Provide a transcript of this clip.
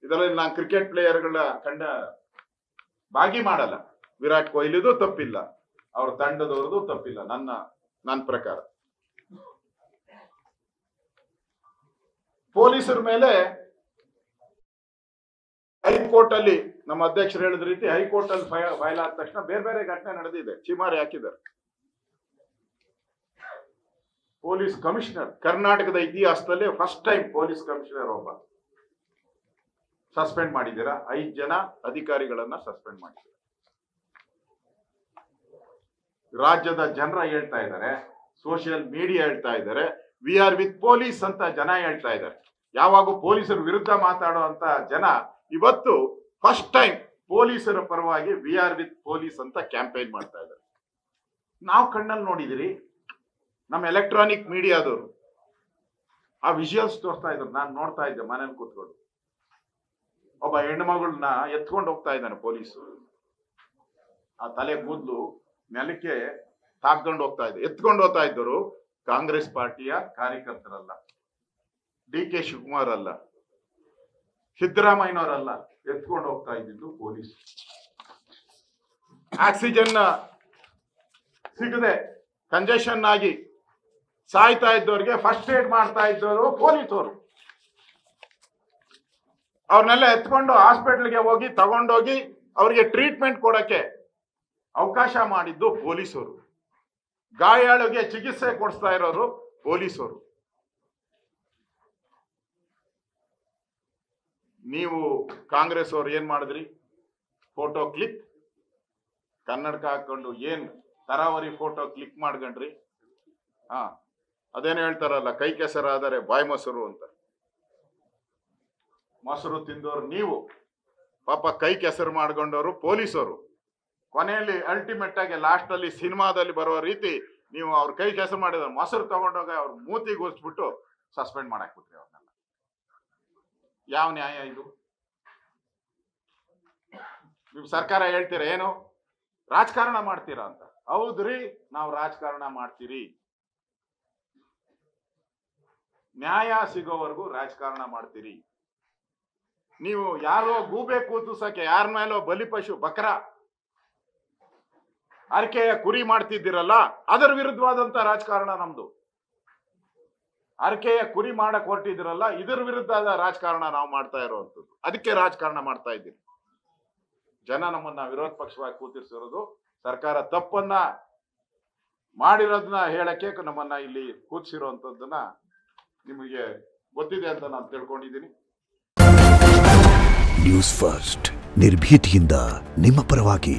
ಇದರಲ್ಲಿ ನಾನು ಕ್ರಿಕೆಟ್ ಪ್ಲೇಯರ್ಗಳ ಕಂಡ ಭಾಗಿ ಮಾಡಲ್ಲ. ವಿರಾಟ್ ಕೊಹ್ಲಿದು ತಪ್ಪಿಲ್ಲ, ಅವ್ರ ತಂಡದವ್ರದ್ದು ತಪ್ಪಿಲ್ಲ ನನ್ನ ಪ್ರಕಾರ. ಪೊಲೀಸರ ಮೇಲೆ ಹೈಕೋರ್ಟ್ ಅಲ್ಲಿ ನಮ್ಮ ಅಧ್ಯಕ್ಷರು ಹೇಳಿದ ರೀತಿ ಹೈಕೋರ್ಟ್ ಅಲ್ಲಿ ಫೈಲ್ ಆದ ತಕ್ಷಣ ಬೇರೆ ಬೇರೆ ಘಟನೆ ನಡೆದಿದೆ, ಚಿಮಾರಿ ಹಾಕಿದ್ದಾರೆ. ಪೊಲೀಸ್ ಕಮಿಷನರ್ ಕರ್ನಾಟಕದ ಇತಿಹಾಸದಲ್ಲಿ ಫಸ್ಟ್ ಟೈಮ್ ಪೊಲೀಸ್ ಕಮಿಷನರ್ ಒಬ್ಬ ಸಸ್ಪೆಂಡ್ ಮಾಡಿದ್ದೀರಾ. 5 ಜನ ಅಧಿಕಾರಿಗಳನ್ನ ಸಸ್ಪೆಂಡ್ ಮಾಡಿದ್ದೀರಾ. ರಾಜ್ಯದ ಜನರ ಹೇಳ್ತಾ ಇದ್ದಾರೆ, ಸೋಷಿಯಲ್ ಮೀಡಿಯಾ ಹೇಳ್ತಾ ಇದ್ದಾರೆ, ವಿ ಆರ್ ವಿತ್ ಪೊಲೀಸ್ ಅಂತ ಜನ ಹೇಳ್ತಾ ಇದ್ದಾರೆ. ಯಾವಾಗ ಪೊಲೀಸರ ವಿರುದ್ಧ ಮಾತಾಡುವಂತ ಜನ ಇವತ್ತು ಫಸ್ಟ್ ಟೈಮ್ ಪೊಲೀಸರ ಪರವಾಗಿ ವಿ ಆರ್ ವಿತ್ ಪೊಲೀಸ್ ಅಂತ ಕ್ಯಾಂಪೇನ್ ಮಾಡ್ತಾ ಇದ್ದಾರೆ. ನಾವು ಕಣ್ಣಲ್ಲಿ ನೋಡಿದಿರಿ, ನಮ್ಮ ಎಲೆಕ್ಟ್ರಾನಿಕ್ ಮೀಡಿಯಾದವರು ಆ ವಿಜುವಲ್ಸ್ ತೋರಿಸ್ತಾ ಇದ್ರು. ನಾನು ನೋಡ್ತಾ ಇದ್ದೆ ಮನೇಲಿ ಕೂತ್ಕೊಂಡು. ಒಬ್ಬ ಹೆಣ್ಮಗಳನ್ನ ಎತ್ಕೊಂಡು ಹೋಗ್ತಾ ಇದ್ದಾನೆ ಪೊಲೀಸು. ಆ ತಲೆ ಕೂದಲು ನೆಲಕ್ಕೆ ತಾಕೊಂಡು ಹೋಗ್ತಾ ಇದೆ. ಎತ್ಕೊಂಡು ಹೋಗ್ತಾ ಇದ್ದರು ಕಾಂಗ್ರೆಸ್ ಪಾರ್ಟಿಯ ಕಾರ್ಯಕರ್ತರಲ್ಲ, ಡಿ ಕೆ ಶಿವಕುಮಾರ್ ಅಲ್ಲ, ಸಿದ್ದರಾಮಯ್ಯನವರಲ್ಲ, ಎತ್ಕೊಂಡು ಹೋಗ್ತಾ ಇದ್ದಿದ್ದು ಪೊಲೀಸ್. ಆಕ್ಸಿಜನ್ ಸಿಗದೆ ಕಂಜೆಷನ್ ಆಗಿ ಸಾಯ್ತಾ ಇದ್ದವ್ರಿಗೆ ಫಸ್ಟ್ ಏಡ್ ಮಾಡ್ತಾ ಇದ್ದವರು ಪೊಲೀಸರು. ಅವ್ರನ್ನೆಲ್ಲ ಎತ್ಕೊಂಡು ಹಾಸ್ಪಿಟಲ್ಗೆ ಹೋಗಿ ತಗೊಂಡೋಗಿ ಅವ್ರಿಗೆ ಟ್ರೀಟ್ಮೆಂಟ್ ಕೊಡಕ್ಕೆ ಅವಕಾಶ ಮಾಡಿದ್ದು ಪೊಲೀಸರು. ಗಾಯಾಳುಗೆ ಚಿಕಿತ್ಸೆ ಕೊಡಿಸ್ತಾ ಇರೋರು ಪೊಲೀಸರು. ನೀವು ಕಾಂಗ್ರೆಸ್ ಅವ್ರು ಏನ್ ಮಾಡಿದ್ರಿ? ಫೋಟೋ ಕ್ಲಿಕ್, ಕನ್ನಡಕ ಹಾಕೊಂಡು ಏನ್ ತರಾವರಿ ಫೋಟೋ ಕ್ಲಿಕ್ ಮಾಡ್ಕೊಂಡ್ರಿ. ಅದೇನು ಹೇಳ್ತಾರಲ್ಲ, ಕೈ ಕೆಸರಾದರೆ ಬಾಯಿ ಮೊಸರು ಅಂತ. ಮೊಸರು ತಿಂದವರು ನೀವು, ಪಾಪ ಕೈ ಕೆಸರು ಮಾಡ್ಕೊಂಡವರು ಪೊಲೀಸರು. ಕೊನೆಯಲ್ಲಿ ಅಲ್ಟಿಮೇಟ್ ಆಗಿ ಲಾಸ್ಟ್ ಅಲ್ಲಿ ಸಿನಿಮಾದಲ್ಲಿ ಬರುವ ರೀತಿ ನೀವು ಅವ್ರ ಕೈ ಕೆಸರು ಮಾಡಿದ್ರೆ ಮೊಸರು ತಗೊಂಡೋಗ ಅವ್ರ ಮೂತಿಗೆ ಹೋಸ್ಬಿಟ್ಟು ಸಸ್ಪೆಂಡ್ ಮಾಡಾಕ್ಬಿಟ್ರಿ ಅವ್ರನ್ನೆಲ್ಲ. ಯಾವ ನ್ಯಾಯ ಇದು? ನೀವು ಸರ್ಕಾರ ಹೇಳ್ತೀರಾ ಏನು ರಾಜಕಾರಣ ಮಾಡ್ತೀರಾ ಅಂತ. ಹೌದ್ರಿ, ನಾವು ರಾಜಕಾರಣ ಮಾಡ್ತೀರಿ. ನ್ಯಾಯ ಸಿಗೋವರೆಗೂ ರಾಜಕಾರಣ ಮಾಡ್ತೀರಿ. ನೀವು ಯಾರೋ ಗೂಬೆ ಕೂತುಸಕ್ಕೆ ಯಾರ ಮೇಲೋ ಬಲಿಪಶು ಬಕರ ಅರಕೆಯ ಕುರಿ ಮಾಡ್ತಿದ್ದೀರಲ್ಲ, ಅದರ ವಿರುದ್ಧವಾದಂತ ರಾಜಕಾರಣ ನಮ್ದು. ಅರಕೆಯ ಕುರಿ ಮಾಡಕ್ ಹೊರಟಿದ್ದೀರಲ್ಲ, ಇದರ ವಿರುದ್ಧದ ರಾಜಕಾರಣ ನಾವು ಮಾಡ್ತಾ ಇರುವಂತದ್ದು. ಅದಕ್ಕೆ ರಾಜಕಾರಣ ಮಾಡ್ತಾ ಇದ್ದೀರಿ. ಜನ ನಮ್ಮನ್ನ ವಿರೋಧ ಪಕ್ಷವಾಗಿ ಕೂತಿರ್ಸಿರೋದು ಸರ್ಕಾರ ತಪ್ಪನ್ನ ಮಾಡಿರೋದನ್ನ ಹೇಳಕ್ಕೆ ನಮ್ಮನ್ನ ಇಲ್ಲಿ ಕೂತಿಸಿರುವಂತದ್ದನ್ನ ನಿಮಗೆ ಗೊತ್ತಿದೆ ಅಂತ ನಾನು ತಿಳ್ಕೊಂಡಿದ್ದೀನಿ. ನ್ಯೂಸ್ ಫಸ್ಟ್, ನಿರ್ಭೀತಿಯಿಂದ ನಿಮ್ಮ ಪರವಾಗಿ.